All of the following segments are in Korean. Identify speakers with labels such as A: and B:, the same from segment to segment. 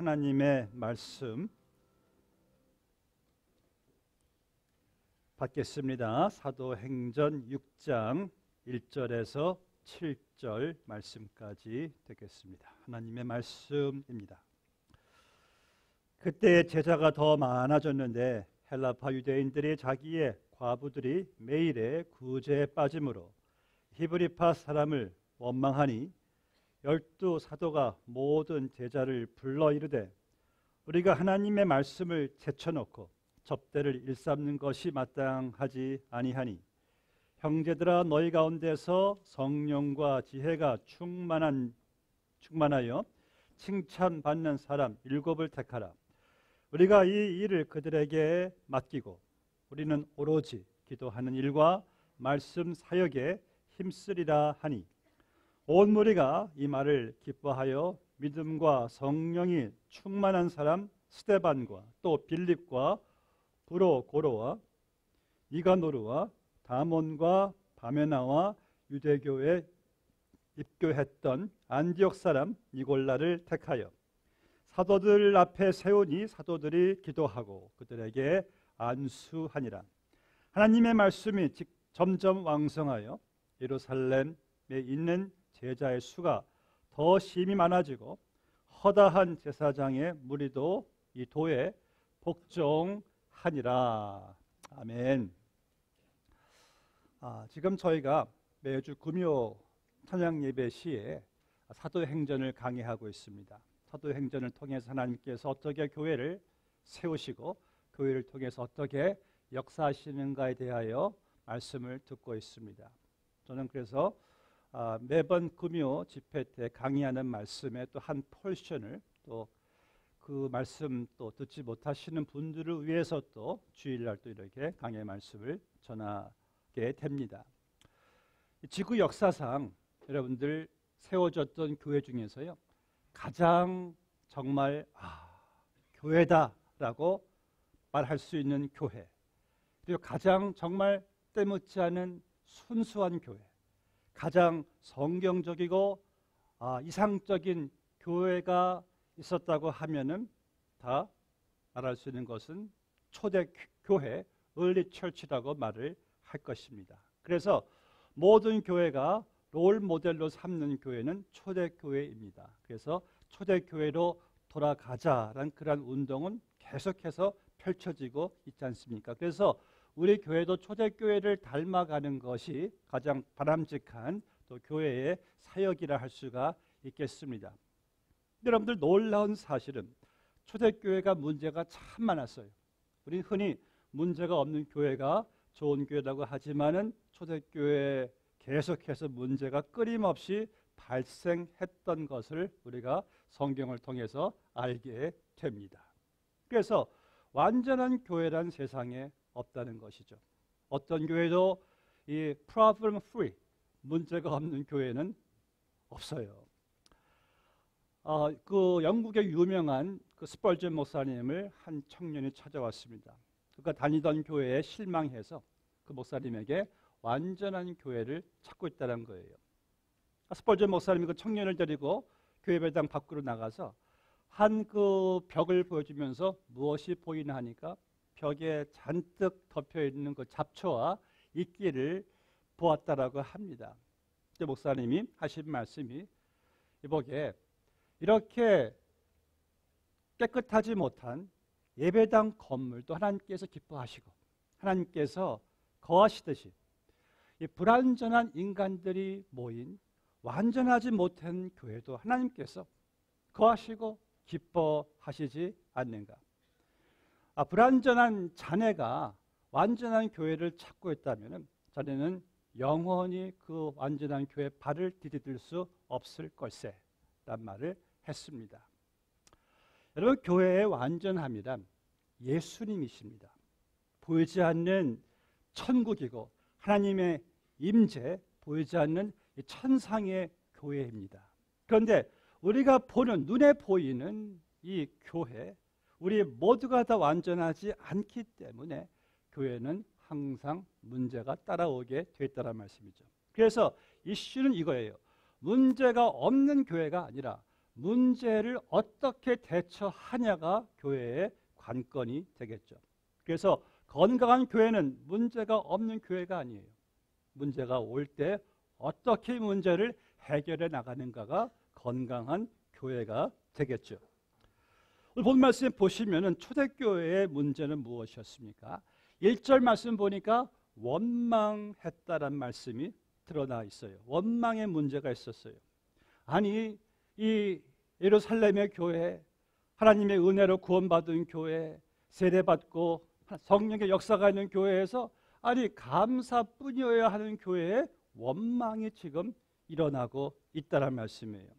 A: 하나님의 말씀 받겠습니다. 사도행전 6장 1절에서 7절 말씀까지 되겠습니다. 하나님의 말씀입니다. 그때 제자가 더 많아졌는데 헬라파 유대인들이 자기의 과부들이 매일의 구제에 빠짐으로 히브리파 사람을 원망하니 12 사도가 모든 제자를 불러 이르되 우리가 하나님의 말씀을 제쳐놓고 접대를 일삼는 것이 마땅하지 아니하니 형제들아 너희 가운데서 성령과 지혜가 충만하여 칭찬받는 사람 7을 택하라. 우리가 이 일을 그들에게 맡기고 우리는 오로지 기도하는 일과 말씀 사역에 힘쓰리라 하니 온 무리가 이 말을 기뻐하여 믿음과 성령이 충만한 사람 스데반과 또 빌립과 브로고로와 니가노르와 다몬과 바메나와 유대교에 입교했던 안디옥 사람 니골라를 택하여 사도들 앞에 세우니 사도들이 기도하고 그들에게 안수하니라. 하나님의 말씀이 점점 왕성하여 예루살렘에 있는 제자의 수가 더 심히 많아지고 허다한 제사장의 무리도 이 도에 복종하니라. 아멘. 지금 저희가 매주 금요 찬양 예배 시에 사도행전을 강의하고 있습니다. 사도행전을 통해서 하나님께서 어떻게 교회를 세우시고 교회를 통해서 어떻게 역사하시는가에 대하여 말씀을 듣고 있습니다. 저는 그래서 매번 금요 집회 때 강의하는 말씀의 또 한 포션을 또 그 말씀 또 듣지 못하시는 분들을 위해서 또 주일날 또 이렇게 강의 말씀을 전하게 됩니다. 지구 역사상 여러분들 세워졌던 교회 중에서요 가장 정말 교회다라고 말할 수 있는 교회, 그리고 가장 정말 때묻지 않은 순수한 교회, 가장 성경적이고 이상적인 교회가 있었다고 하면은 다 말할 수 있는 것은 초대교회, 얼리 철치라고 말을 할 것입니다. 그래서 모든 교회가 롤 모델로 삼는 교회는 초대교회입니다. 그래서 초대교회로 돌아가자라는 그런 운동은 계속해서 펼쳐지고 있지 않습니까? 그래서 우리 교회도 초대교회를 닮아가는 것이 가장 바람직한 또 교회의 사역이라 할 수가 있겠습니다. 여러분들 놀라운 사실은 초대교회가 문제가 참 많았어요. 우리는 흔히 문제가 없는 교회가 좋은 교회라고 하지만은 초대교회 계속해서 문제가 끊임없이 발생했던 것을 우리가 성경을 통해서 알게 됩니다. 그래서 완전한 교회란 세상에 없다는 것이죠. 어떤 교회도 이 problem free, 문제가 없는 교회는 없어요. 그 영국의 유명한 그 스펄전 목사님을 한 청년이 찾아왔습니다. 그가 다니던 교회에 실망해서 그 목사님에게 완전한 교회를 찾고 있다는 거예요. 스펄전 목사님이 그 청년을 데리고 교회 배당 밖으로 나가서 한 그 벽을 보여주면서 무엇이 보이나 하니까 벽에 잔뜩 덮여 있는 그 잡초와 이끼를 보았다라고 합니다. 그때 목사님이 하신 말씀이 이보게 이렇게 깨끗하지 못한 예배당 건물도 하나님께서 기뻐하시고 하나님께서 거하시듯이 이 불완전한 인간들이 모인 완전하지 못한 교회도 하나님께서 거하시고 기뻐하시지 않는가? 불완전한 자네가 완전한 교회를 찾고 있다면 자네는 영원히 그 완전한 교회에 발을 디딜 수 없을 걸세 라는 말을 했습니다. 여러분, 교회의 완전함이란 예수님이십니다. 보이지 않는 천국이고 하나님의 임재, 보이지 않는 천상의 교회입니다. 그런데 우리가 보는, 눈에 보이는 이 교회, 우리 모두가 다 완전하지 않기 때문에 교회는 항상 문제가 따라오게 됐다는 말씀이죠. 그래서 이슈는 이거예요. 문제가 없는 교회가 아니라 문제를 어떻게 대처하냐가 교회의 관건이 되겠죠. 그래서 건강한 교회는 문제가 없는 교회가 아니에요. 문제가 올 때 어떻게 문제를 해결해 나가는가가 건강한 교회가 되겠죠. 오늘 본 말씀 보시면은 초대교회의 문제는 무엇이었습니까? 1절 말씀 보니까 원망했다라는 말씀이 드러나 있어요. 원망의 문제가 있었어요. 아니, 이 예루살렘의 교회, 하나님의 은혜로 구원받은 교회, 세례받고 성령의 역사가 있는 교회에서 아니 감사뿐이어야 하는 교회에 원망이 지금 일어나고 있다는 말씀이에요.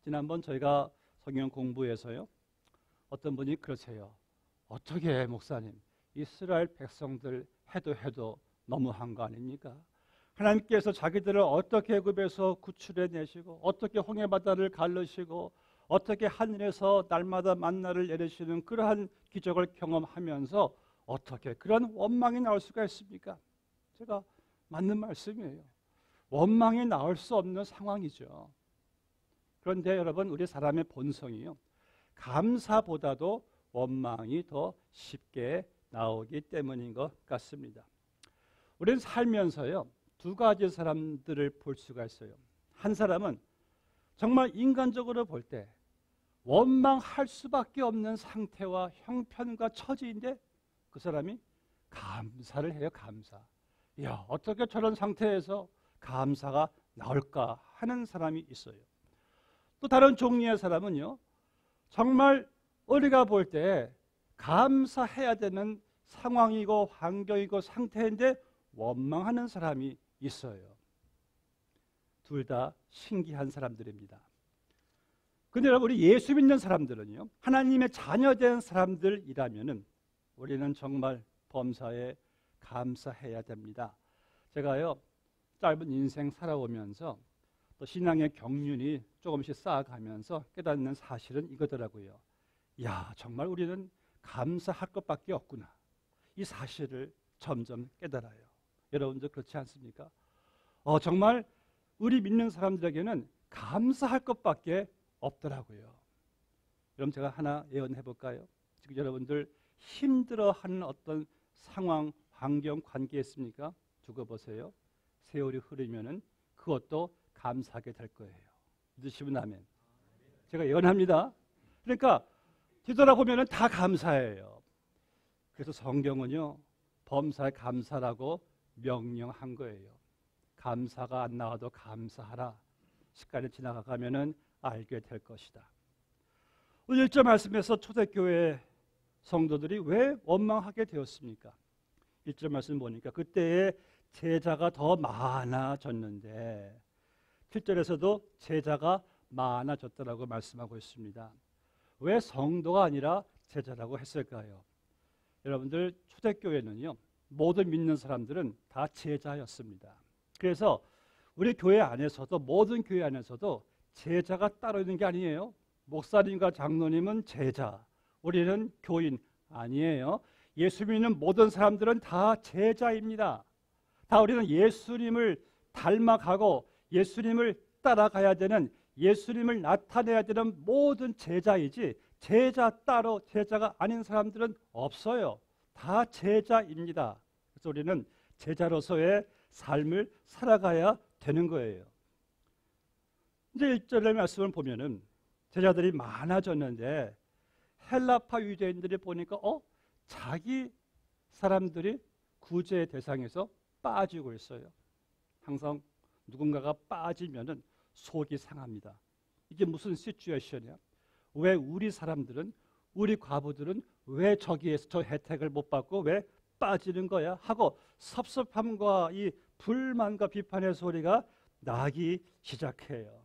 A: 지난번 저희가 성경 공부에서요, 어떤 분이 그러세요. 어떻게 목사님, 이스라엘 백성들 해도 너무한 거 아닙니까? 하나님께서 자기들을 어떻게 애굽에서 구출해 내시고 어떻게 홍해바다를 갈르시고 어떻게 하늘에서 날마다 만나를 내리시는 그러한 기적을 경험하면서 어떻게 그런 원망이 나올 수가 있습니까? 제가 맞는 말씀이에요. 원망이 나올 수 없는 상황이죠. 그런데 여러분, 우리 사람의 본성이요, 감사보다도 원망이 더 쉽게 나오기 때문인 것 같습니다. 우리는 살면서요, 두 가지 사람들을 볼 수가 있어요. 한 사람은 정말 인간적으로 볼 때 원망할 수밖에 없는 상태와 형편과 처지인데 그 사람이 감사를 해요. 감사. 야, 어떻게 저런 상태에서 감사가 나올까 하는 사람이 있어요. 또 다른 종류의 사람은요, 정말 우리가 볼 때 감사해야 되는 상황이고 환경이고 상태인데 원망하는 사람이 있어요. 둘 다 신기한 사람들입니다. 근데 여러분, 우리 예수 믿는 사람들은요, 하나님의 자녀된 사람들이라면은 우리는 정말 범사에 감사해야 됩니다. 제가요, 짧은 인생 살아오면서 또 신앙의 경륜이 조금씩 쌓아가면서 깨닫는 사실은 이거더라고요. 야, 정말 우리는 감사할 것밖에 없구나. 이 사실을 점점 깨달아요. 여러분도 그렇지 않습니까? 정말 우리 믿는 사람들에게는 감사할 것밖에 없더라고요. 그럼 제가 하나 예언해 볼까요? 지금 여러분들 힘들어하는 어떤 상황, 환경, 관계 있습니까? 두고 보세요. 세월이 흐르면은 그것도 감사하게 될 거예요. 믿으시면 아멘. 제가 예언합니다. 그러니까 뒤돌아보면은 다 감사해요. 그래서 성경은요, 범사에 감사라고 명령한 거예요. 감사가 안 나와도 감사하라. 시간이 지나가면은 알게 될 것이다. 오늘 1절 말씀에서 초대교회 성도들이 왜 원망하게 되었습니까? 1절 말씀 보니까 그때에 제자가 더 많아졌는데 7절에서도 제자가 많아졌다라고 말씀하고 있습니다. 왜 성도가 아니라 제자라고 했을까요? 여러분들, 초대교회는요, 모든 믿는 사람들은 다 제자였습니다. 그래서 우리 교회 안에서도, 모든 교회 안에서도 제자가 따로 있는 게 아니에요. 목사님과 장로님은 제자, 우리는 교인 아니에요. 예수 믿는 모든 사람들은 다 제자입니다. 다 우리는 예수님을 닮아가고 예수님을 따라가야 되는, 예수님을 나타내야 되는 모든 제자이지 제자 따로 제자가 아닌 사람들은 없어요. 다 제자입니다. 그래서 우리는 제자로서의 삶을 살아가야 되는 거예요. 이제 1절의 말씀을 보면은 제자들이 많아졌는데 헬라파 유대인들이 보니까 자기 사람들이 구제의 대상에서 빠지고 있어요. 항상 누군가가 빠지면은 속이 상합니다. 이게 무슨 시츄에이션이야? 왜 우리 사람들은, 우리 과부들은 왜 저기에서 저 혜택을 못 받고 왜 빠지는 거야? 하고 섭섭함과 이 불만과 비판의 소리가 나기 시작해요.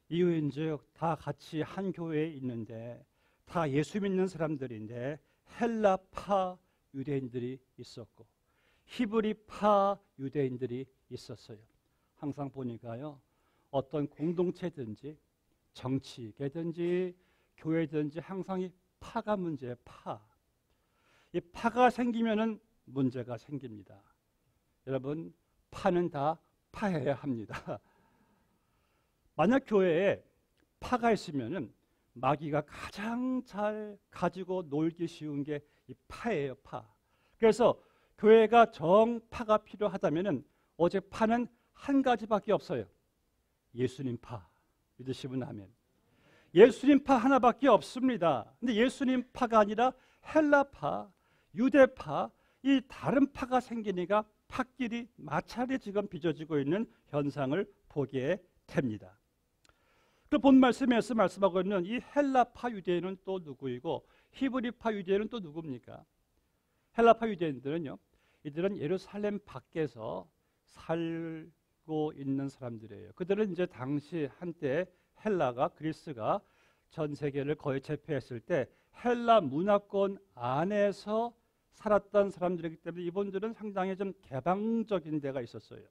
A: 이유인즉 다 같이 한 교회에 있는데 다 예수 믿는 사람들인데 헬라파 유대인들이 있었고 히브리파 유대인들이 있었어요. 항상 보니까요, 어떤 공동체든지 정치계든지 교회든지 항상 이 파가 문제예요. 파. 이 파가 생기면은 문제가 생깁니다. 여러분, 파는 다 파해야 합니다. 만약 교회에 파가 있으면은 마귀가 가장 잘 가지고 놀기 쉬운 게 이 파예요, 파. 그래서 교회가 정파가 필요하다면은 어제 파는 한 가지밖에 없어요. 예수님 파. 믿으시면 아멘. 예수님 파 하나밖에 없습니다. 근데 예수님 파가 아니라 헬라파, 유대파, 이 다른 파가 생기니까 파끼리 마찰이 지금 빚어지고 있는 현상을 보게 됩니다. 그 본 말씀에서 말씀하고 있는 이 헬라파 유대인은 또 누구이고 히브리파 유대인은 또 누굽니까? 헬라파 유대인들은요, 이들은 예루살렘 밖에서 살고 있는 사람들이에요. 그들은 이제 당시 한때 헬라가, 그리스가 전 세계를 거의 제패했을 때 헬라 문화권 안에서 살았던 사람들이기 때문에 이분들은 상당히 좀 개방적인 데가 있었어요.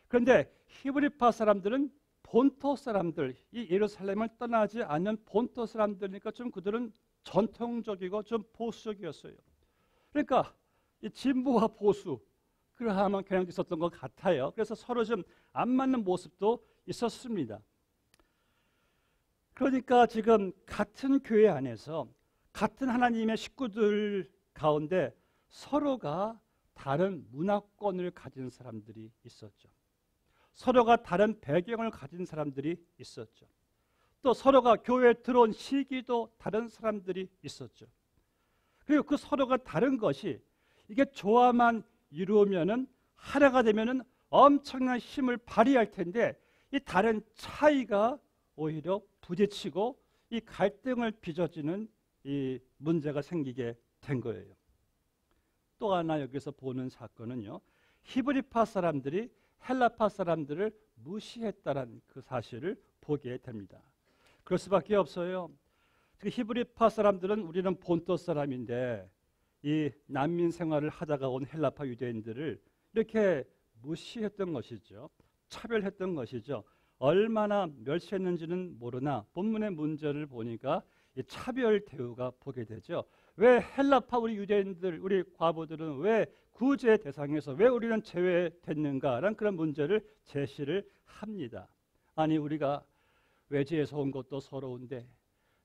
A: 그런데 히브리파 사람들은 본토 사람들, 이 예루살렘을 떠나지 않는 본토 사람들이니까 좀 그들은 전통적이고 좀 보수적이었어요. 그러니까 이 진보와 보수, 그러하면 그냥 있었던 것 같아요. 그래서 서로 좀 안 맞는 모습도 있었습니다. 그러니까 지금 같은 교회 안에서 같은 하나님의 식구들 가운데 서로가 다른 문화권을 가진 사람들이 있었죠. 서로가 다른 배경을 가진 사람들이 있었죠. 또 서로가 교회에 들어온 시기도 다른 사람들이 있었죠. 그리고 그 서로가 다른 것이 이게 조화만 이루면은 하나가 되면은 엄청난 힘을 발휘할 텐데 이 다른 차이가 오히려 부딪히고 이 갈등을 빚어지는 이 문제가 생기게 된 거예요. 또 하나 여기서 보는 사건은요, 히브리파 사람들이 헬라파 사람들을 무시했다는 그 사실을 보게 됩니다. 그럴 수밖에 없어요. 히브리파 사람들은 우리는 본토 사람인데 이 난민 생활을 하다가 온 헬라파 유대인들을 이렇게 무시했던 것이죠. 차별했던 것이죠. 얼마나 멸시했는지는 모르나 본문의 문제를 보니까 이 차별 대우가 보게 되죠. 왜 헬라파 우리 유대인들, 우리 과부들은 왜 구제 대상에서 왜 우리는 제외됐는가라는 그런 문제를 제시를 합니다. 아니 우리가 외지에서 온 것도 서러운데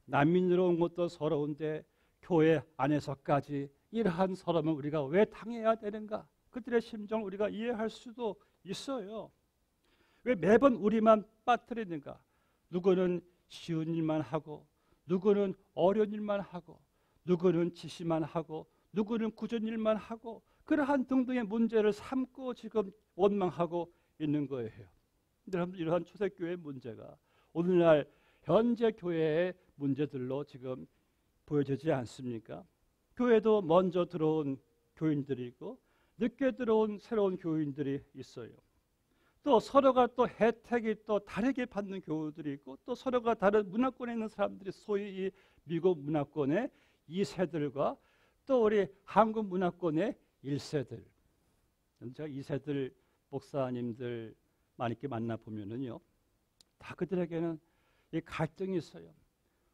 A: 난민으로 온 것도 서러운데 교회 안에서까지 이러한 서러움을 우리가 왜 당해야 되는가? 그들의 심정을 우리가 이해할 수도 있어요. 왜 매번 우리만 빠뜨리는가? 누구는 쉬운 일만 하고 누구는 어려운 일만 하고 누구는 지시만 하고 누구는 굳은 일만 하고 그러한 등등의 문제를 삼고 지금 원망하고 있는 거예요. 여러분, 이러한 초대교회의 문제가 오늘날 현재 교회의 문제들로 지금 보여지지 않습니까? 교회도 먼저 들어온 교인들이 있고 늦게 들어온 새로운 교인들이 있어요. 또 서로가 또 혜택이 또 다르게 받는 교우들이 있고 또 서로가 다른 문화권에 있는 사람들이 소위 이 미국 문화권의 2세들과 또 우리 한국 문화권의 1세들, 제가 2세들 목사님들 많이 이렇게 만나보면은요, 다 그들에게는 이 갈등이 있어요.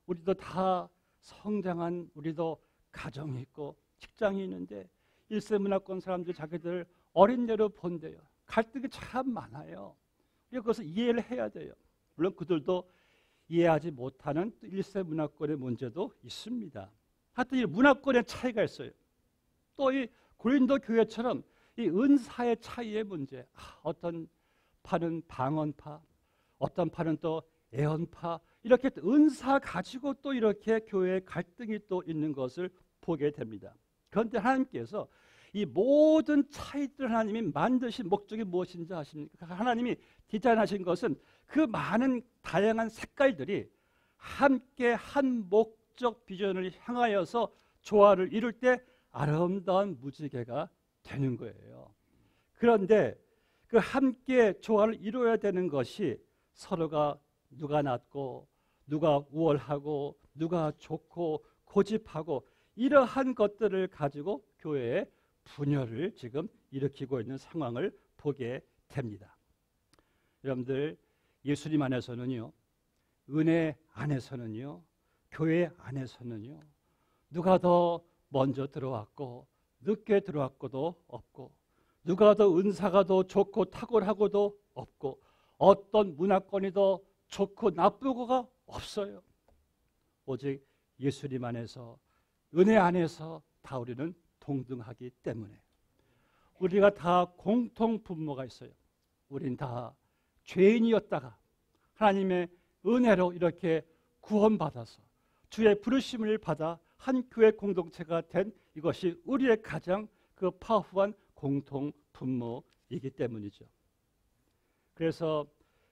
A: 우리도 다 성장한, 우리도 가정이 있고 직장이 있는데 1세 문화권 사람들이 자기들 어린 대로 본대요. 갈등이 참 많아요. 우리가 그것을 이해를 해야 돼요. 물론 그들도 이해하지 못하는 1세 문화권의 문제도 있습니다. 하여튼 이 문화권의 차이가 있어요. 또 이 고린도 교회처럼 이 은사의 차이의 문제, 어떤 파는 방언파, 어떤 파는 또 애언파, 이렇게 은사 가지고 또 이렇게 교회의 갈등이 또 있는 것을 보게 됩니다. 그런데 하나님께서 이 모든 차이들 하나님이 만드신 목적이 무엇인지 아십니까? 하나님이 디자인하신 것은 그 많은 다양한 색깔들이 함께 한 목적 비전을 향하여서 조화를 이룰 때 아름다운 무지개가 되는 거예요. 그런데 그 함께 조화를 이루어야 되는 것이 서로가 누가 낫고 누가 우월하고 누가 좋고 고집하고 이러한 것들을 가지고 교회에 분열을 지금 일으키고 있는 상황을 보게 됩니다. 여러분들, 예수님 안에서는요, 은혜 안에서는요, 교회 안에서는요, 누가 더 먼저 들어왔고 늦게 들어왔고도 없고 누가 더 은사가 더 좋고 탁월하고도 없고 어떤 문화권이 더 좋고 나쁘고가 없어요. 오직 예수님 안에서, 은혜 안에서 다 우리는 동등하기 때문에. 우리가 다 공통 분모가 있어요. 우린 다 죄인이었다가 하나님의 은혜로 이렇게 구원받아서 주의 부르심을 받아 한 교회 공동체가 된 이것이 우리의 가장 그 파워한 공통 분모이기 때문이죠. 그래서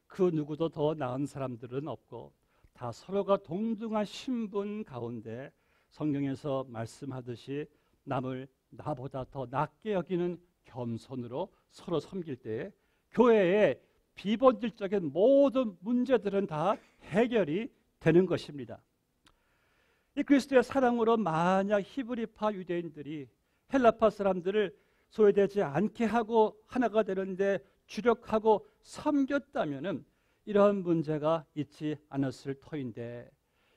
A: 그 누구도 더 나은 사람들은 없고 다 서로가 동등한 신분 가운데 성경에서 말씀하듯이 남을 나보다 더 낮게 여기는 겸손으로 서로 섬길 때에 교회의 비본질적인 모든 문제들은 다 해결이 되는 것입니다. 이 그리스도의 사랑으로 만약 히브리파 유대인들이 헬라파 사람들을 소외되지 않게 하고 하나가 되는데 주력하고 섬겼다면은 이러한 문제가 있지 않았을 터인데,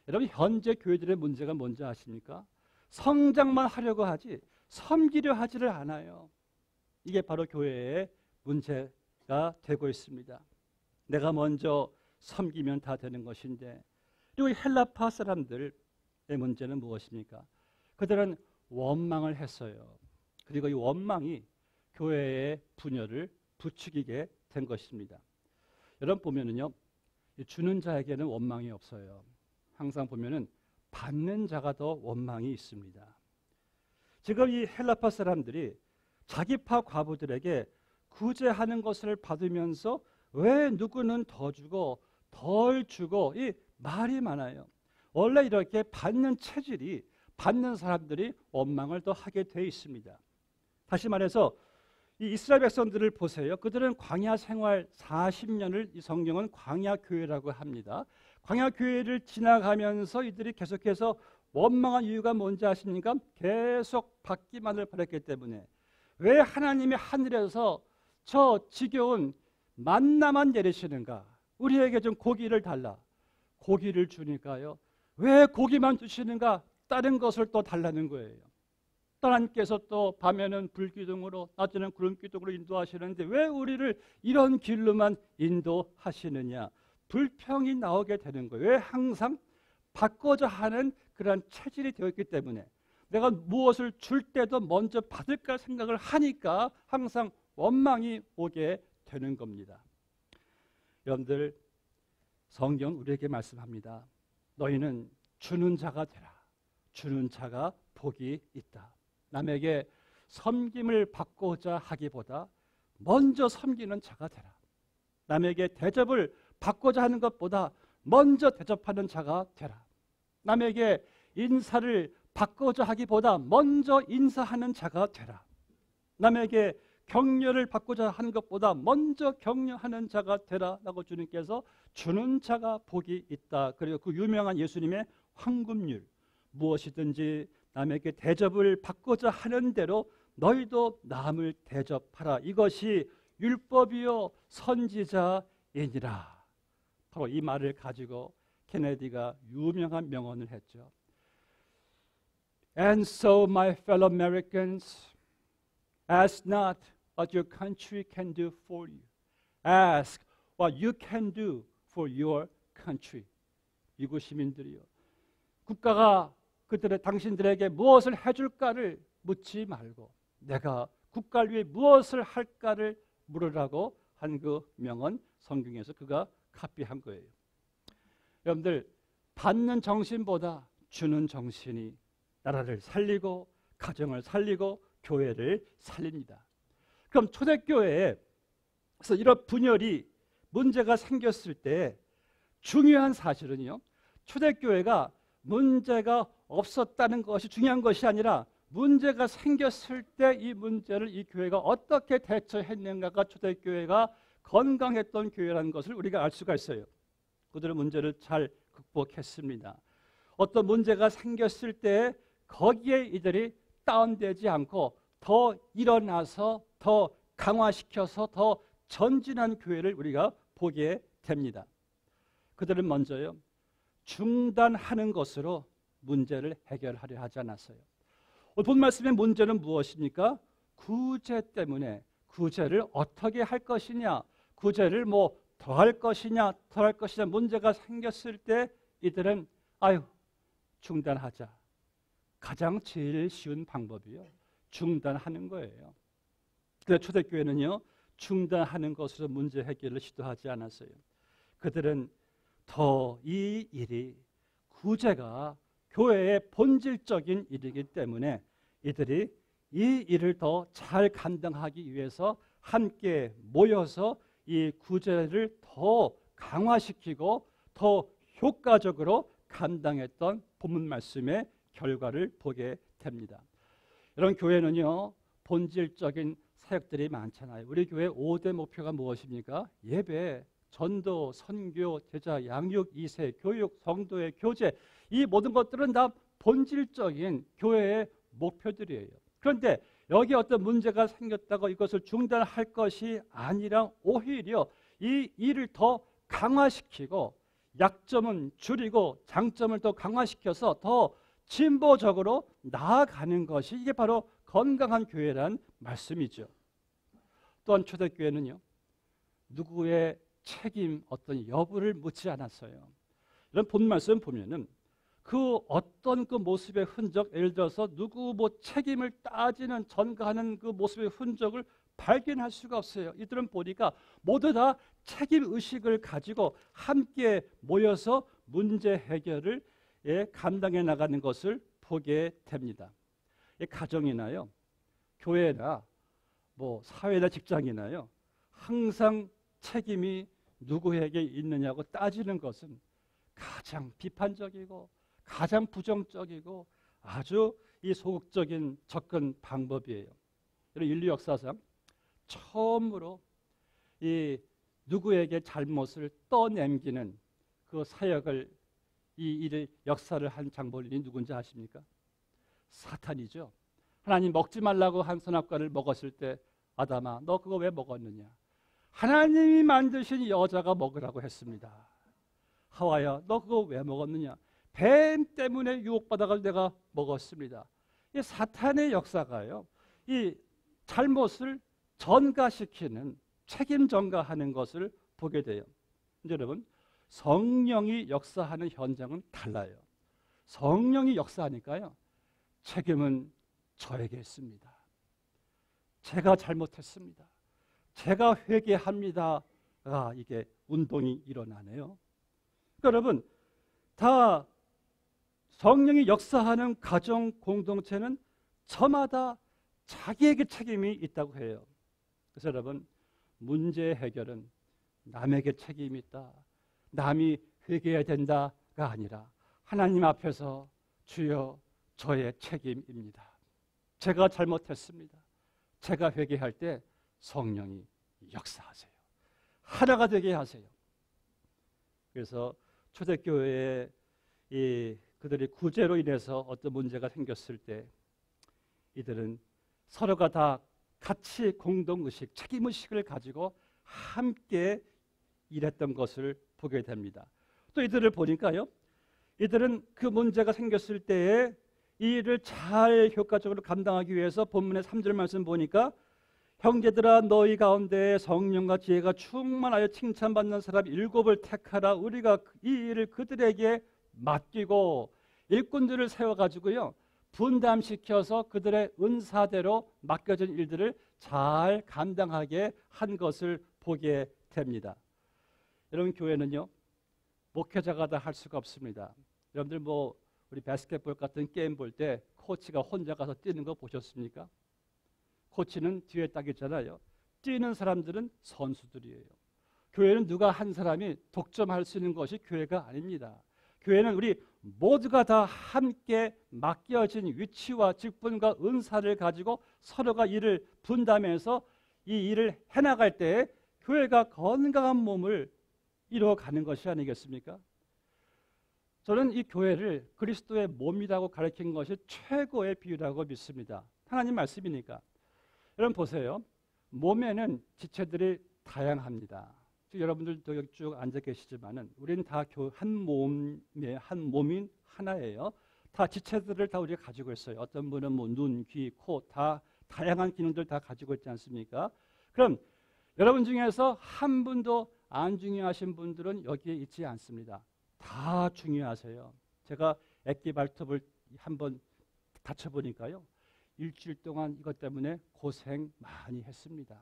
A: 여러분 현재 교회들의 문제가 뭔지 아십니까? 성장만 하려고 하지 섬기려 하지를 않아요. 이게 바로 교회의 문제가 되고 있습니다. 내가 먼저 섬기면 다 되는 것인데, 그리고 헬라파 사람들의 문제는 무엇입니까? 그들은 원망을 했어요. 그리고 이 원망이 교회의 분열을 부추기게 된 것입니다. 여러분 보면은요, 주는 자에게는 원망이 없어요. 항상 보면은 받는 자가 더 원망이 있습니다. 지금 이 헬라파 사람들이 자기파 과부들에게 구제하는 것을 받으면서 왜 누구는 더 주고 덜 주고, 이 말이 많아요. 원래 이렇게 받는 체질이 받는 사람들이 원망을 더 하게 돼 있습니다. 다시 말해서 이 이스라엘 백성들을 보세요. 그들은 광야 생활 40년을 이 성경은 광야 교회라고 합니다. 광야 교회를 지나가면서 이들이 계속해서 원망한 이유가 뭔지 아십니까? 계속 받기만을 바랐기 때문에. 왜 하나님이 하늘에서 저 지겨운 만나만 내리시는가? 우리에게 좀 고기를 달라. 고기를 주니까요. 왜 고기만 주시는가? 다른 것을 또 달라는 거예요. 하나님께서 또 밤에는 불기둥으로 낮에는 구름기둥으로 인도하시는데 왜 우리를 이런 길로만 인도하시느냐? 불평이 나오게 되는 거예요. 왜 항상 받고자 하는 그런 체질이 되어 있기 때문에, 내가 무엇을 줄 때도 먼저 받을까 생각을 하니까 항상 원망이 오게 되는 겁니다. 여러분들, 성경 우리에게 말씀합니다. 너희는 주는 자가 되라. 주는 자가 복이 있다. 남에게 섬김을 받고자 하기보다 먼저 섬기는 자가 되라. 남에게 대접을 받고자 하는 것보다 먼저 대접하는 자가 되라. 남에게 인사를 받고자 하기보다 먼저 인사하는 자가 되라. 남에게 격려를 받고자 하는 것보다 먼저 격려하는 자가 되라 라고 주님께서 주는 자가 복이 있다. 그리고 그 유명한 예수님의 황금률, 무엇이든지 남에게 대접을 받고자 하는 대로 너희도 남을 대접하라. 이것이 율법이요 선지자이니라. 바로 이 말을 가지고 케네디가 유명한 명언을 했죠. And so, my fellow Americans, ask not what your country can do for you. Ask what you can do for your country. 미국 시민들이요, 국가가 당신들에게 무엇을 해줄까를 묻지 말고 내가 국가를 위해 무엇을 할까를 물으라고 한 그 명언, 성경에서 그가 카피한 거예요. 여러분들, 받는 정신보다 주는 정신이 나라를 살리고 가정을 살리고 교회를 살립니다. 그럼 초대교회에서 이런 분열이 문제가 생겼을 때 중요한 사실은요, 초대교회가 문제가 없었다는 것이 중요한 것이 아니라 문제가 생겼을 때 이 문제를 이 교회가 어떻게 대처했는가가 초대교회가 건강했던 교회라는 것을 우리가 알 수가 있어요. 그들은 문제를 잘 극복했습니다. 어떤 문제가 생겼을 때 거기에 이들이 다운되지 않고 더 일어나서 더 강화시켜서 더 전진한 교회를 우리가 보게 됩니다. 그들은 먼저요, 중단하는 것으로 문제를 해결하려 하지 않았어요. 오늘 본 말씀의 문제는 무엇입니까? 구제 때문에 구제를 어떻게 할 것이냐, 구제를 뭐 더 할 것이냐 덜 할 것이냐 문제가 생겼을 때 이들은 아유 중단하자. 가장 제일 쉬운 방법이요. 중단하는 거예요. 그런데 초대교회는요. 중단하는 것으로 문제 해결을 시도하지 않았어요. 그들은 더 이 일이 구제가 교회의 본질적인 일이기 때문에 이들이 이 일을 더 잘 감당하기 위해서 함께 모여서 이 구제를 더 강화시키고 더 효과적으로 감당했던 본문 말씀의 결과를 보게 됩니다. 여러분 교회는요. 본질적인 사역들이 많잖아요. 우리 교회 5대 목표가 무엇입니까? 예배, 전도, 선교, 제자, 양육, 2세, 교육, 성도의 교제 이 모든 것들은 다 본질적인 교회의 목표들이에요. 그런데 여기 어떤 문제가 생겼다고 이것을 중단할 것이 아니라 오히려 이 일을 더 강화시키고 약점은 줄이고 장점을 더 강화시켜서 더 진보적으로 나아가는 것이 이게 바로 건강한 교회란 말씀이죠. 또한 초대교회는요. 누구의 책임 어떤 여부를 묻지 않았어요. 이런 본 말씀 보면은 그 어떤 그 모습의 흔적, 예를 들어서 누구 뭐 책임을 따지는 전가하는 그 모습의 흔적을 발견할 수가 없어요. 이들은 보니까 모두 다 책임 의식을 가지고 함께 모여서 문제 해결을 감당해 나가는 것을 보게 됩니다. 가정이나요, 교회나 뭐 사회나 직장이나요, 항상 책임이 누구에게 있느냐고 따지는 것은 가장 비판적이고 가장 부정적이고 아주 이 소극적인 접근 방법이에요. 인류 역사상 처음으로 이 누구에게 잘못을 떠넘기는 그 사역을 이 일의 역사를 한 장본인이 누군지 아십니까? 사탄이죠. 하나님 먹지 말라고 한 선악과를 먹었을 때 아담아 너 그거 왜 먹었느냐? 하나님이 만드신 여자가 먹으라고 했습니다. 하와야 너 그거 왜 먹었느냐? 뱀 때문에 유혹받아가지고 내가 먹었습니다. 이 사탄의 역사가요. 이 잘못을 전가시키는 책임 전가하는 것을 보게 돼요. 여러분 성령이 역사하는 현장은 달라요. 성령이 역사하니까요. 책임은 저에게 있습니다. 제가 잘못했습니다. 제가 회개합니다가 이게 운동이 일어나네요. 그러니까 여러분 다 성령이 역사하는 가정 공동체는 저마다 자기에게 책임이 있다고 해요. 그래서 여러분 문제 해결은 남에게 책임이 있다. 남이 회개해야 된다가 아니라 하나님 앞에서 주여 저의 책임입니다. 제가 잘못했습니다. 제가 회개할 때 성령이 역사하세요. 하나가 되게 하세요. 그래서 초대교회에 그들의 구제로 인해서 어떤 문제가 생겼을 때 이들은 서로가 다 같이 공동의식, 책임의식을 가지고 함께 일했던 것을 보게 됩니다. 또 이들을 보니까요. 이들은 그 문제가 생겼을 때에 이 일을 잘 효과적으로 감당하기 위해서 본문의 3절 말씀 보니까 형제들아 너희 가운데 성령과 지혜가 충만하여 칭찬받는 사람 7을 택하라. 우리가 이 일을 그들에게 맡기고 일꾼들을 세워가지고요. 분담시켜서 그들의 은사대로 맡겨진 일들을 잘 감당하게 한 것을 보게 됩니다. 여러분 교회는요. 목회자가 다 할 수가 없습니다. 여러분들 뭐 우리 바스켓볼 같은 게임 볼 때 코치가 혼자 가서 뛰는 거 보셨습니까? 코치는 뒤에 딱 있잖아요. 뛰는 사람들은 선수들이에요. 교회는 누가 한 사람이 독점할 수 있는 것이 교회가 아닙니다. 교회는 우리 모두가 다 함께 맡겨진 위치와 직분과 은사를 가지고 서로가 일을 분담해서 이 일을 해나갈 때 교회가 건강한 몸을 이루어가는 것이 아니겠습니까? 저는 이 교회를 그리스도의 몸이라고 가르친 것이 최고의 비유라고 믿습니다. 하나님 말씀이니까. 여러분 보세요. 몸에는 지체들이 다양합니다. 여러분들도 여기 쭉 앉아 계시지만은 우리는 다 한 몸인 하나예요. 다 지체들을 다 우리가 가지고 있어요. 어떤 분은 뭐 눈, 귀, 코 다 다양한 기능들 다 가지고 있지 않습니까? 그럼 여러분 중에서 한 분도 안 중요하신 분들은 여기에 있지 않습니다. 다 다 중요하세요. 제가 액기 발톱을 한번 다쳐보니까요, 일주일 동안 이것 때문에 고생 많이 했습니다.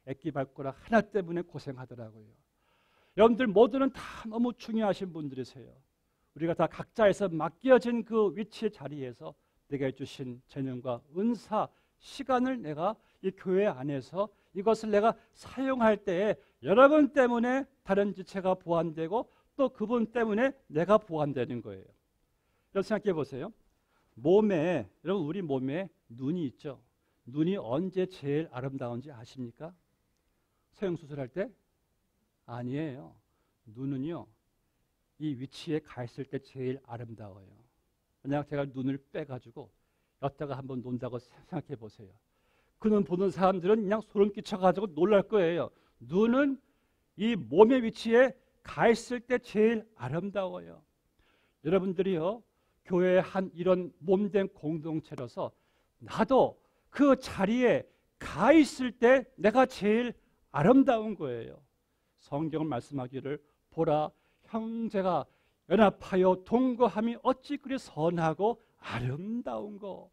A: 액기 발가락 하나 때문에 고생하더라고요. 여러분들 모두는 다 너무 중요하신 분들이세요. 우리가 다 각자에서 맡겨진 그 위치의 자리에서 내가 주신 재능과 은사, 시간을 내가 이 교회 안에서 이것을 내가 사용할 때에 여러분 때문에 다른 지체가 보완되고 또 그분 때문에 내가 보완되는 거예요. 여러분 생각해 보세요. 여러분 우리 몸에 눈이 있죠. 눈이 언제 제일 아름다운지 아십니까? 성형수술할 때? 아니에요. 눈은요, 이 위치에 가 있을 때 제일 아름다워요. 만약 제가 눈을 빼가지고 여기다가 한번 논다고 생각해 보세요. 그 눈 보는 사람들은 그냥 소름 끼쳐가지고 놀랄 거예요. 눈은 이 몸의 위치에 가 있을 때 제일 아름다워요. 여러분들이요, 교회의 한 이런 몸된 공동체로서 나도 그 자리에 가 있을 때 내가 제일 아름다운 거예요. 성경은 말씀하기를 보라 형제가 연합하여 동거함이 어찌 그리 선하고 아름다운 거.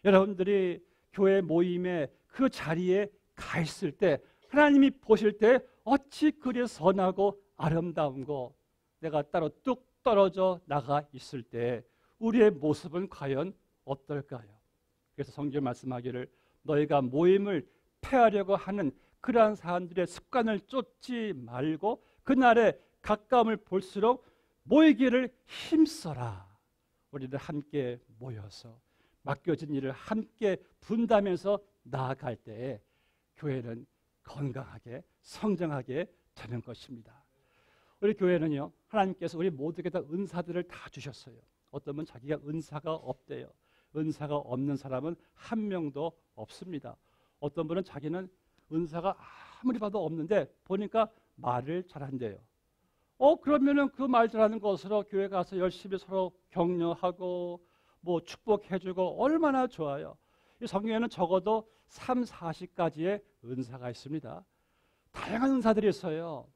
A: 여러분들이 교회 모임에 그 자리에 가 있을 때 하나님이 보실 때 어찌 그리 선하고 아름다운 거. 내가 따로 뚝 떨어져 나가 있을 때 우리의 모습은 과연 어떨까요? 그래서 성경 말씀하기를 너희가 모임을 폐하려고 하는 그러한 사람들의 습관을 쫓지 말고 그날에 가까움을 볼수록 모이기를 힘써라. 우리들 함께 모여서 맡겨진 일을 함께 분담해서 나아갈 때에 교회는 건강하게 성장하게 되는 것입니다. 우리 교회는요, 하나님께서 우리 모두에게 다 은사들을 다 주셨어요. 어떤 분은 자기가 은사가 없대요. 은사가 없는 사람은 한 명도 없습니다. 어떤 분은 자기는 은사가 아무리 봐도 없는데 보니까 말을 잘한대요. 그러면은 그 말 잘하는 것으로 교회 가서 열심히 서로 격려하고 뭐 축복해주고 얼마나 좋아요. 이 성경에는 적어도 3, 40가지의 은사가 있습니다. 다양한 은사들이 있어요.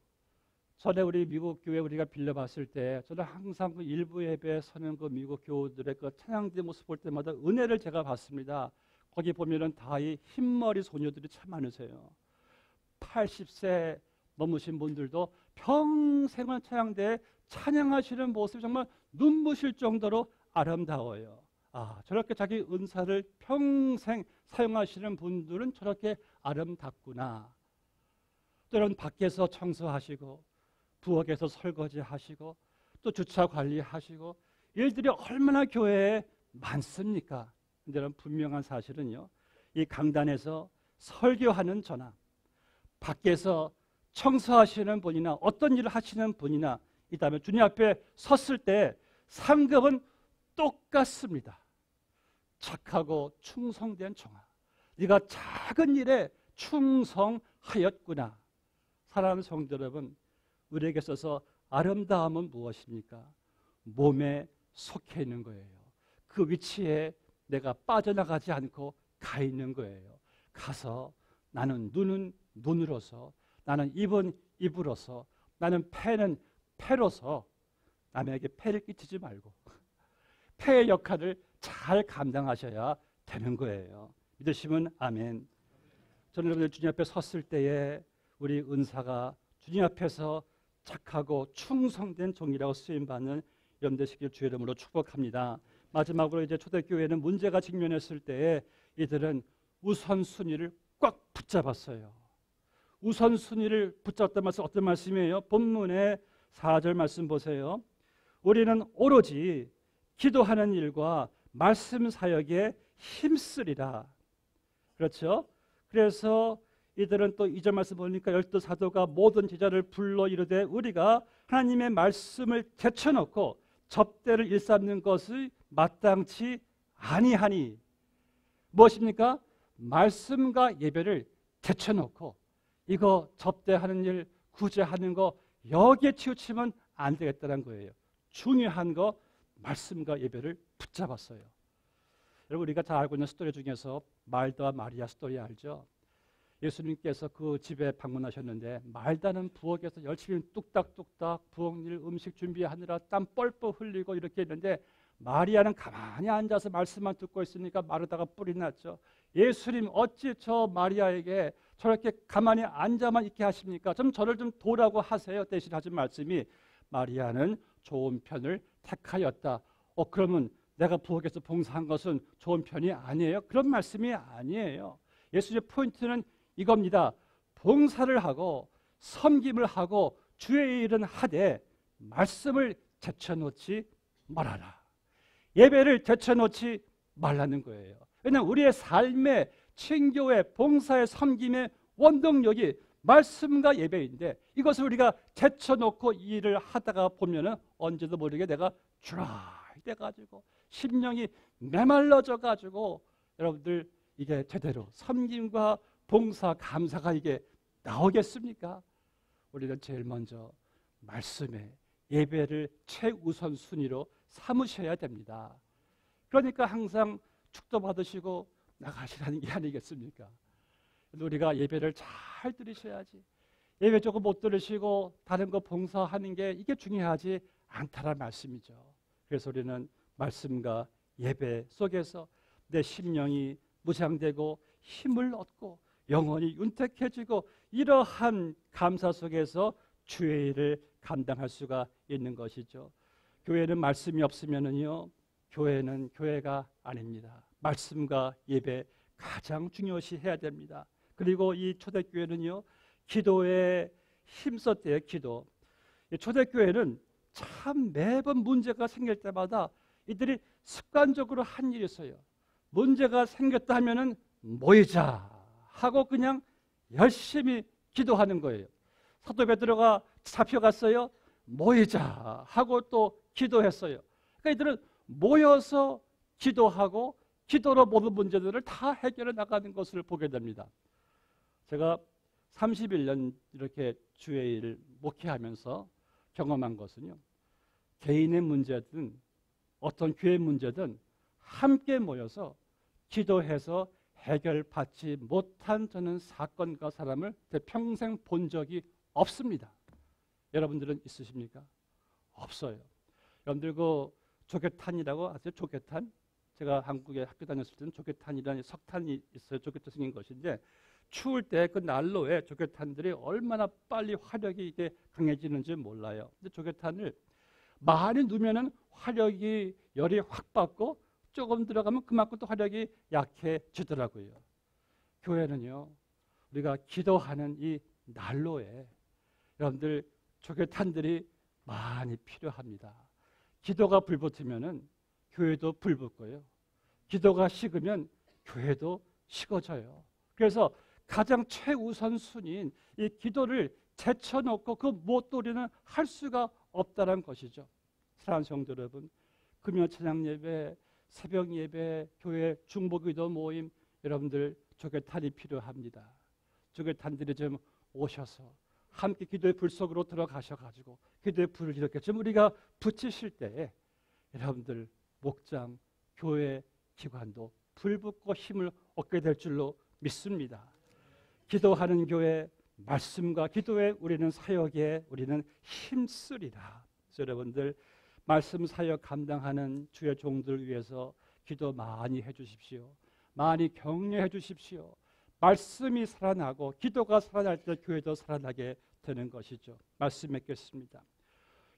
A: 전에 우리 미국 교회 우리가 빌려봤을 때 저는 항상 그 일부 예배에 서는 그 미국 교우들의 그 찬양대 모습 볼 때마다 은혜를 제가 받습니다. 거기 보면은 다 이 흰머리 소녀들이 참 많으세요. 80세 넘으신 분들도 평생을 찬양대에 찬양하시는 모습이 정말 눈부실 정도로 아름다워요. 저렇게 자기 은사를 평생 사용하시는 분들은 저렇게 아름답구나. 또는 밖에서 청소하시고 부엌에서 설거지하시고 또 주차 관리하시고 일들이 얼마나 교회에 많습니까? 근데 여러분 분명한 사실은요, 이 강단에서 설교하는 저나 밖에서 청소하시는 분이나 어떤 일을 하시는 분이나 이 다음에 주님 앞에 섰을 때 상급은 똑같습니다. 착하고 충성된 종아, 네가 작은 일에 충성하였구나. 사랑하는 성도 여러분, 우리에게 있어서 아름다움은 무엇입니까? 몸에 속해 있는 거예요. 그 위치에 내가 빠져나가지 않고 가 있는 거예요. 가서 나는 눈은 눈으로서, 나는 입은 입으로서, 나는 폐는 폐로서 남에게 폐를 끼치지 말고 폐의 역할을 잘 감당하셔야 되는 거예요. 믿으시면 아멘. 저는 여러분들 주님 앞에 섰을 때에 우리 은사가 주님 앞에서 착하고 충성된 종이라고 쓰임받는 여러분 되시길 주의 이름으로 축복합니다. 마지막으로 이제 초대교회는 문제가 직면했을 때에 이들은 우선순위를 꽉 붙잡았어요. 우선순위를 붙잡았다는 말씀 어떤 말씀이에요? 본문의 4절 말씀 보세요. 우리는 오로지 기도하는 일과 말씀 사역에 힘쓰리라. 그렇죠? 그래서 이들은 또 2절 말씀 보니까 열두 사도가 모든 제자를 불러 이르되 우리가 하나님의 말씀을 제쳐놓고 접대를 일삼는 것을 마땅치 아니하니. 무엇입니까? 말씀과 예배를 제쳐놓고 이거 접대하는 일, 구제하는 거 여기에 치우치면 안 되겠다는 거예요. 중요한 거 말씀과 예배를 붙잡았어요. 여러분 우리가 다 알고 있는 스토리 중에서 말다와 마리아 스토리 알죠? 예수님께서 그 집에 방문하셨는데 말다는 부엌에서 열심히 뚝딱뚝딱 부엌일 음식 준비하느라 땀 뻘뻘 흘리고 이렇게 했는데 마리아는 가만히 앉아서 말씀만 듣고 있으니까 마르다가 뿔이 났죠. 예수님 어찌 저 마리아에게 저렇게 가만히 앉아만 있게 하십니까? 좀 저를 좀 도라고 하세요. 대신 하신 말씀이 마리아는 좋은 편을 택하였다. 그러면 내가 부엌에서 봉사한 것은 좋은 편이 아니에요? 그런 말씀이 아니에요. 예수님의 포인트는 이겁니다. 봉사를 하고 섬김을 하고 주의 일은 하되 말씀을 제쳐놓지 말아라. 예배를 제쳐놓지 말라는 거예요. 왜냐하면 우리의 삶의 친교회, 봉사의 섬김의 원동력이 말씀과 예배인데 이것을 우리가 제쳐놓고 일을 하다가 보면은 언제도 모르게 내가 드라이 돼가지고 심령이 메말라져 가지고 여러분들 이게 제대로 섬김과 봉사, 감사가 이게 나오겠습니까? 우리는 제일 먼저 말씀에 예배를 최우선 순위로 삼으셔야 됩니다. 그러니까 항상 축도 받으시고 나가시라는 게 아니겠습니까? 우리가 예배를 잘 들으셔야지. 예배 조금 못 들으시고 다른 거 봉사하는 게 이게 중요하지 않다는 말씀이죠. 그래서 우리는 말씀과 예배 속에서 내 심령이 무장되고 힘을 얻고 영혼이 윤택해지고 이러한 감사 속에서 주의 일을 감당할 수가 있는 것이죠. 교회는 말씀이 없으면은요, 교회는 교회가 아닙니다. 말씀과 예배 가장 중요시 해야 됩니다. 그리고 이 초대교회는요, 기도에 힘썼대요. 기도. 초대교회는 참 매번 문제가 생길 때마다 이들이 습관적으로 한 일이 있어요. 문제가 생겼다 하면은 모이자 하고 그냥 열심히 기도하는 거예요. 사도 베드로가 잡혀갔어요. 모이자 하고 또 기도했어요. 그러니까 이들은 모여서 기도하고 기도로 모든 문제들을 다 해결해 나가는 것을 보게 됩니다. 제가 31년 이렇게 주의 일을 목회하면서 경험한 것은요, 개인의 문제든 어떤 교회 문제든 함께 모여서 기도해서 해결받지 못한 저는 사건과 사람을 평생 본 적이 없습니다. 여러분들은 있으십니까? 없어요. 여러분들 그 조개탄이라고 아세요? 조개탄? 제가 한국에 학교 다녔을 때는 조개탄이라는 석탄이 있어요. 조개탄 생긴 것인데 추울 때 그 난로에 조개탄들이 얼마나 빨리 화력이 이게 강해지는지 몰라요. 근데 조개탄을 많이 넣으면은 화력이 열이 확 받고 조금 들어가면 그만큼 또 화력이 약해지더라고요. 교회는요, 우리가 기도하는 이 난로에 여러분들 조개탄들이 많이 필요합니다. 기도가 불붙으면은 교회도 불붙고요. 기도가 식으면 교회도 식어져요. 그래서 가장 최우선 순위인 이 기도를 제쳐놓고 그 무엇도 우리는 할 수가 없다는 것이죠. 사랑하는 성도 여러분, 금요 찬양 예배, 새벽 예배, 교회 중보기도 모임, 여러분들 조개탄이 필요합니다. 조개탄들이 좀 오셔서 함께 기도의 불 속으로 들어가셔가지고 기도의 불을 이렇게 좀 우리가 붙이실 때에 여러분들 목장, 교회, 기관도 불붙고 힘을 얻게 될 줄로 믿습니다. 기도하는 교회, 말씀과 기도에 우리는 사역에 우리는 힘쓰리라. 그래서 여러분들 말씀 사역 감당하는 주의 종들 위해서 기도 많이 해주십시오. 많이 격려해 주십시오. 말씀이 살아나고 기도가 살아날 때 교회도 살아나게 되는 것이죠. 말씀 맺겠습니다.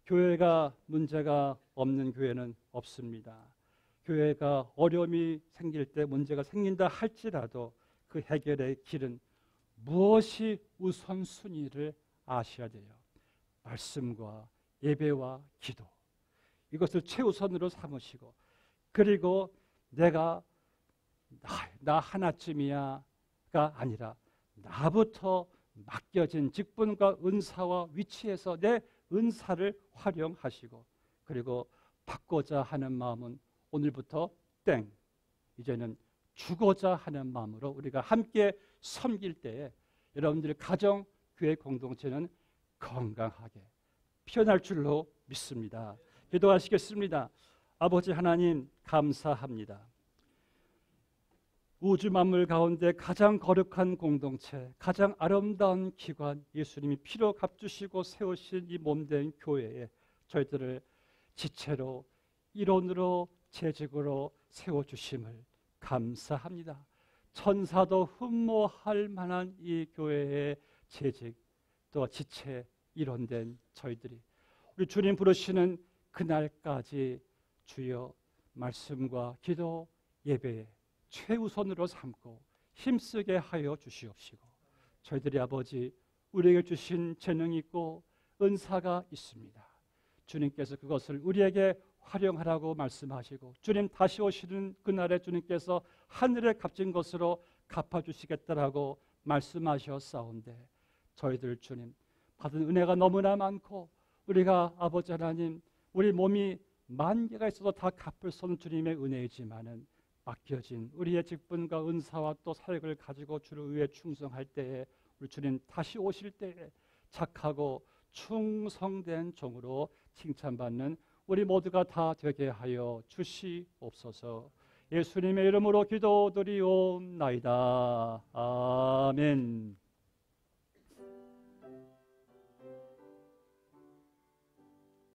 A: 교회가 문제가 없는 교회는 없습니다. 교회가 어려움이 생길 때 문제가 생긴다 할지라도 그 해결의 길은 무엇이 우선순위를 아셔야 돼요. 말씀과 예배와 기도, 이것을 최우선으로 삼으시고, 그리고 내가 나 하나쯤이야가 아니라 나부터 맡겨진 직분과 은사와 위치에서 내 은사를 활용하시고, 그리고 받고자 하는 마음은 오늘부터 땡, 이제는 주고자 하는 마음으로 우리가 함께 섬길 때에 여러분들의 가정, 교회 공동체는 건강하게 피어날 줄로 믿습니다. 기도하시겠습니다. 아버지 하나님, 감사합니다. 우주 만물 가운데 가장 거룩한 공동체, 가장 아름다운 기관, 예수님이 피로 값주시고 세우신 이 몸된 교회에 저희들을 지체로, 일원으로, 재직으로 세워주심을 감사합니다. 천사도 흠모할 만한 이 교회의 재직, 또 지체, 일원된 저희들이 우리 주님 부르시는 그날까지 주여 말씀과 기도, 예배에 최우선으로 삼고 힘쓰게 하여 주시옵시고, 저희들이 아버지 우리에게 주신 재능이 있고 은사가 있습니다. 주님께서 그것을 우리에게 활용하라고 말씀하시고, 주님 다시 오시는 그날에 주님께서 하늘에 값진 것으로 갚아주시겠다라고 말씀하셨사온데, 저희들 주님 받은 은혜가 너무나 많고, 우리가 아버지 하나님 우리 몸이 10,000개가 있어도 다 갚을 수 없는 주님의 은혜이지만은 맡겨진 우리의 직분과 은사와 또 사역을 가지고 주를 위해 충성할 때에 우리 주님 다시 오실 때에 착하고 충성된 종으로 칭찬받는 우리 모두가 다 되게 하여 주시옵소서. 예수님의 이름으로 기도드리옵나이다. 아멘.